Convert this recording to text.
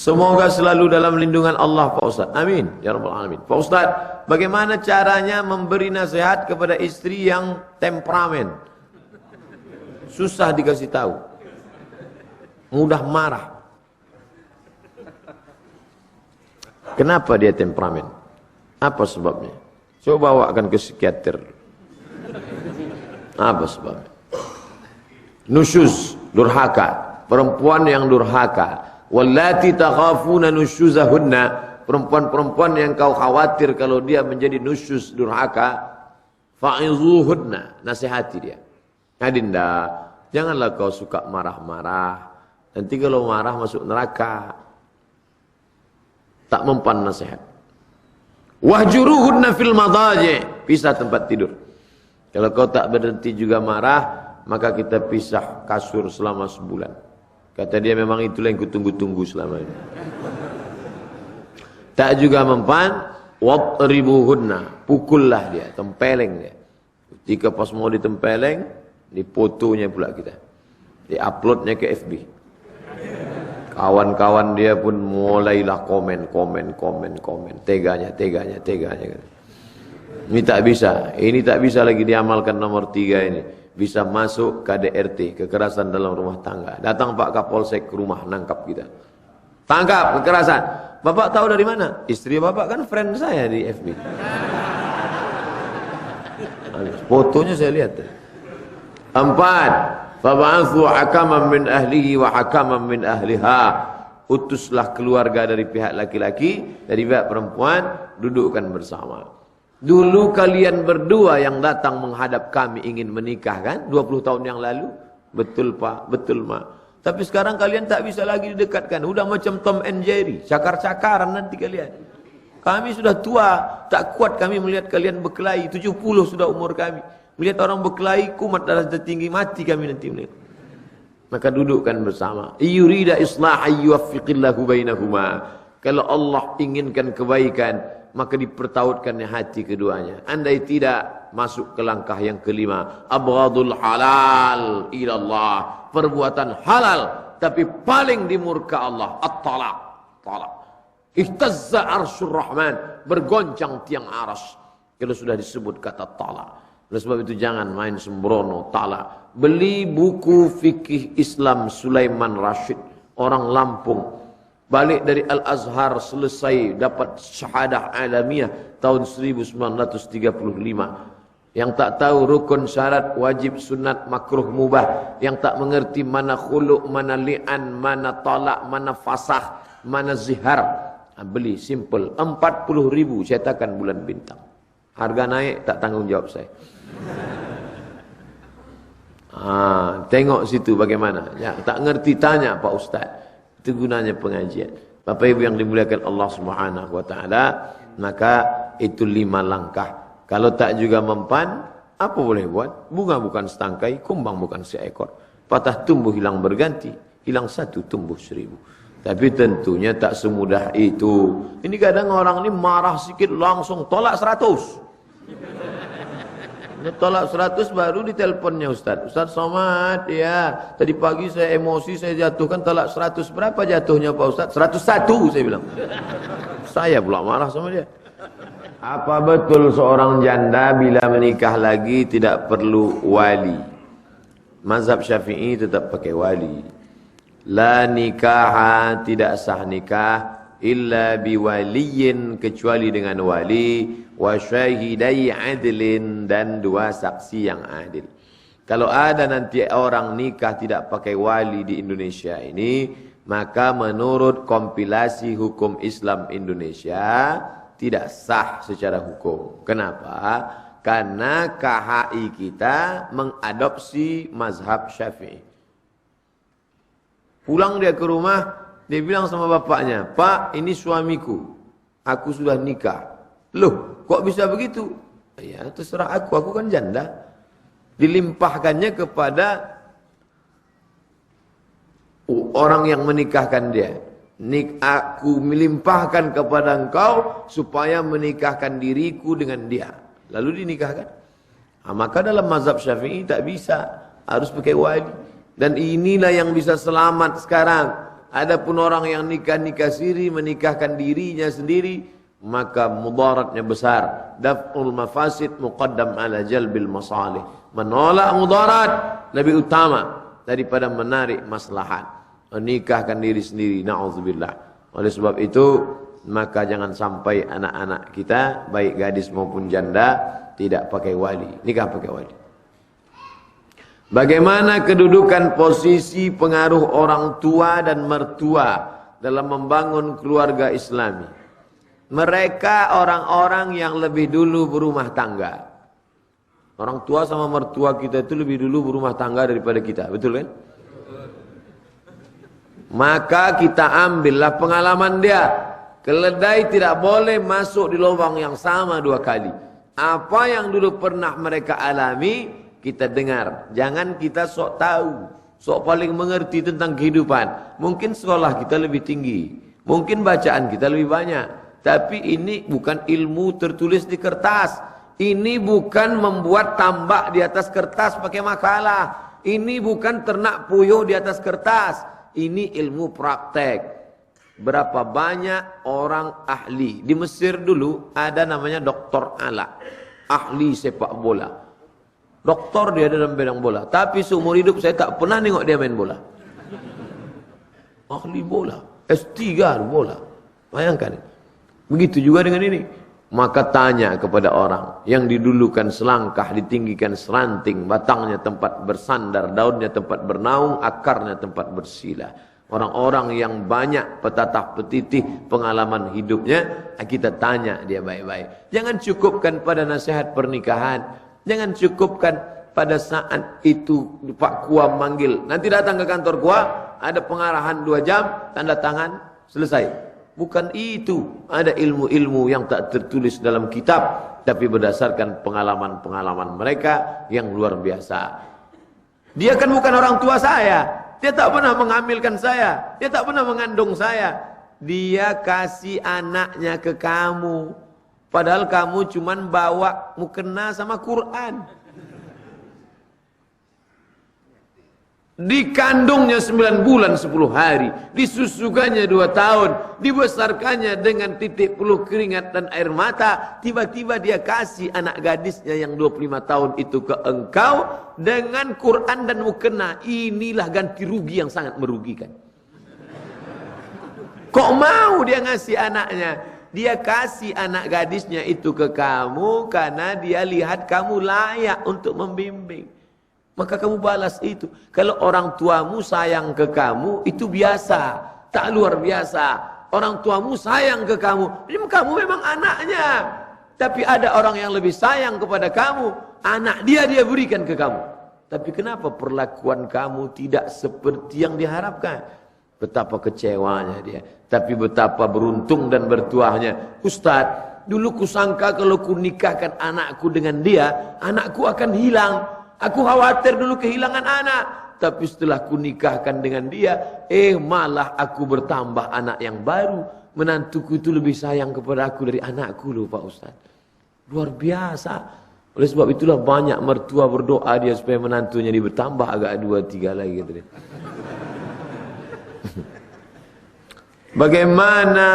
Semoga selalu dalam lindungan Allah Pak Ustaz. Amin ya rabbal alamin. Pak Ustaz, bagaimana caranya memberi nasihat kepada istri yang temperamen? Susah dikasih tahu. Mudah marah. Kenapa dia temperamen? Apa sebabnya? Coba bawakan ke psikiater. Apa sebabnya? Nusyuz, durhaka. Perempuan yang durhaka. Wallati takhafuna nusyuzahunna, perempuan-perempuan yang kau khawatir kalau dia menjadi nusyuz durhaka, fa'izuhunna, nasihati dia. Adinda, janganlah kau suka marah-marah. Nanti kalau marah masuk neraka. Tak mempan nasihat. Wahjuruhunna fil madaji, pisah tempat tidur. Kalau kau tak berhenti juga marah, maka kita pisah kasur selama sebulan. Kata dia memang itulah yang kutunggu-tunggu selama ini. Tak juga mempan, wadribuhunna, pukullah dia, tempeleng dia. Ketika pas mau ditempeleng, difotonya pula kita. Di-uploadnya ke FB. Kawan-kawan dia pun mulailah komen. Teganya. Ini tak bisa lagi diamalkan nomor 3 ini. Bisa masuk KDRT, kekerasan dalam rumah tangga. Datang Pak Kapolsek ke rumah, nangkap kita. Tangkap kekerasan. Bapak tahu dari mana? Istri bapak kan friend saya di FB. Fotonya saya lihat. 4. Fab'athu hakaman min ahlihi wa hakaman min ahliha. Utuslah keluarga dari pihak laki-laki, dari pihak perempuan, dudukkan bersama. Dulu kalian berdua yang datang menghadap kami ingin menikah kan? 20 tahun yang lalu. Betul Pak, betul Mak. Tapi sekarang kalian tak bisa lagi didekatkan. Udah macam Tom and Jerry. Cakar-cakaran nanti kalian. Kami sudah tua. Tak kuat kami melihat kalian berkelahi. 70 sudah umur kami. Melihat orang berkelahi, kumat darah tinggi, mati kami nanti melihat. Maka dudukkan bersama. Yurida islah yuwaffiqillahu bainahuma. Kalau Allah inginkan kebaikan, maka dipertautkannya hati keduanya. Andai tidak, masuk ke langkah yang kelima. Abghadul halal ilallah. Perbuatan halal, tapi paling dimurka Allah. At-talaq. Talaq. Ihtazza arsyur rahman. Bergoncang tiang aras. Kalau sudah disebut kata talaq. Oleh sebab itu jangan main sembrono, talaq. Beli buku fikih Islam Sulaiman Rashid. Orang Lampung. Balik dari Al-Azhar selesai dapat syahadah alamiah tahun 1935. Yang tak tahu rukun syarat wajib sunat makruh mubah, yang tak mengerti mana khulu', mana li'an, mana talak, mana fasah, mana zihar. Beli simple 40.000 cetakan Bulan Bintang. Harga naik tak tanggung jawab saya. Tengok situ bagaimana. Ya, tak ngerti tanya Pak Ustaz. Itu gunanya pengajian. Bapak Ibu yang dimuliakan Allah Subhanahu wa taala, maka itu 5 langkah. Kalau tak juga mempan, apa boleh buat? Bunga bukan setangkai, kumbang bukan seekor. Patah tumbuh hilang berganti, hilang 1 tumbuh 1000. Tapi tentunya tak semudah itu. Ini kadang orang ini marah sikit langsung tolak 100. Tolak 100 baru diteleponnya Ustaz. Ustaz Somad, ya. Tadi pagi saya emosi, saya jatuhkan tolak 100. Berapa jatuhnya Pak Ustaz? 101 saya bilang. Saya pula marah sama dia. Apa betul seorang janda bila menikah lagi tidak perlu wali? Mazhab Syafi'i tetap pakai wali. La nikaha, tidak sah nikah illa biwaliyin, kecuali dengan wali, wa syahidai adlin, dan 2 saksi yang adil. Kalau ada nanti orang nikah tidak pakai wali di Indonesia ini, maka menurut kompilasi hukum Islam Indonesia tidak sah secara hukum. Kenapa? Karena KHI kita mengadopsi mazhab Syafi'i. Pulang dia ke rumah, dia bilang sama bapaknya, Pak, ini suamiku, aku sudah nikah. Loh, kok bisa begitu? Ya, terserah aku kan janda. Dilimpahkannya kepada orang yang menikahkan dia. Aku melimpahkan kepada engkau supaya menikahkan diriku dengan dia. Lalu dinikahkan. Maka dalam mazhab Syafi'i tak bisa, harus pakai wali. Dan inilah yang bisa selamat sekarang. Adapun orang yang nikah siri, menikahkan dirinya sendiri, maka mudaratnya besar. Daf'ul mafasid muqaddam ala jalbil masalih. Menolak mudarat lebih utama daripada menarik maslahat. Menikahkan diri sendiri, na'udzubillah. Oleh sebab itu, maka jangan sampai anak-anak kita, baik gadis maupun janda, tidak pakai wali, nikah pakai wali. Bagaimana kedudukan posisi pengaruh orang tua dan mertua dalam membangun keluarga Islami? Mereka orang-orang yang lebih dulu berumah tangga. Orang tua sama mertua kita itu lebih dulu berumah tangga daripada kita, betul kan? Maka kita ambillah pengalaman dia. Keledai tidak boleh masuk di lubang yang sama dua kali. Apa yang dulu pernah mereka alami, kita dengar. Jangan kita sok tahu, sok paling mengerti tentang kehidupan. Mungkin sekolah kita lebih tinggi, mungkin bacaan kita lebih banyak. Tapi ini bukan ilmu tertulis di kertas. Ini bukan membuat tambak di atas kertas pakai makalah. Ini bukan ternak puyuh di atas kertas. Ini ilmu praktek. Berapa banyak orang ahli. Di Mesir dulu ada namanya Dr. Ala, ahli sepak bola. Doktor dia dalam bidang bola. Tapi seumur hidup saya tak pernah nengok dia main bola. Ahli bola, S3 bola. Bayangkan. Begitu juga dengan ini. Maka tanya kepada orang yang didulukan selangkah, ditinggikan seranting, batangnya tempat bersandar, daunnya tempat bernaung, akarnya tempat bersila. Orang-orang yang banyak petatah petitih pengalaman hidupnya, kita tanya dia baik-baik. Jangan cukupkan pada nasihat pernikahan. Jangan cukupkan pada saat itu Pak Kua manggil. Nanti datang ke kantor Kua, ada pengarahan 2 jam, tanda tangan, selesai. Bukan itu. Ada ilmu-ilmu yang tak tertulis dalam kitab, tapi berdasarkan pengalaman-pengalaman mereka yang luar biasa. Dia kan bukan orang tua saya. Dia tak pernah mengambilkan saya. Dia tak pernah mengandung saya. Dia kasih anaknya ke kamu. Padahal kamu cuman bawa mukena sama Quran. Dikandungnya 9 bulan 10 hari. Disusukannya 2 tahun. Dibesarkannya dengan titik peluh keringat dan air mata. Tiba-tiba dia kasih anak gadisnya yang 25 tahun itu ke engkau. Dengan Quran dan mukena. Inilah ganti rugi yang sangat merugikan. Kok mau dia ngasih anaknya? Dia kasih anak gadisnya itu ke kamu karena dia lihat kamu layak untuk membimbing. Maka kamu balas itu. Kalau orang tuamu sayang ke kamu, itu biasa. Tak luar biasa. Orang tuamu sayang ke kamu. Kamu memang anaknya. Tapi ada orang yang lebih sayang kepada kamu. Anak dia berikan ke kamu. Tapi kenapa perlakuan kamu tidak seperti yang diharapkan? Betapa kecewanya dia. Tapi betapa beruntung dan bertuahnya. Ustadz, dulu kusangka kalau ku nikahkan anakku dengan dia, anakku akan hilang. Aku khawatir dulu kehilangan anak. Tapi setelah ku nikahkan dengan dia, malah aku bertambah anak yang baru. Menantuku itu lebih sayang kepada aku dari anakku loh Pak Ustadz. Luar biasa. Oleh sebab itulah banyak mertua berdoa dia supaya menantunya dia bertambah agak 2-3 lagi gitu deh. Bagaimana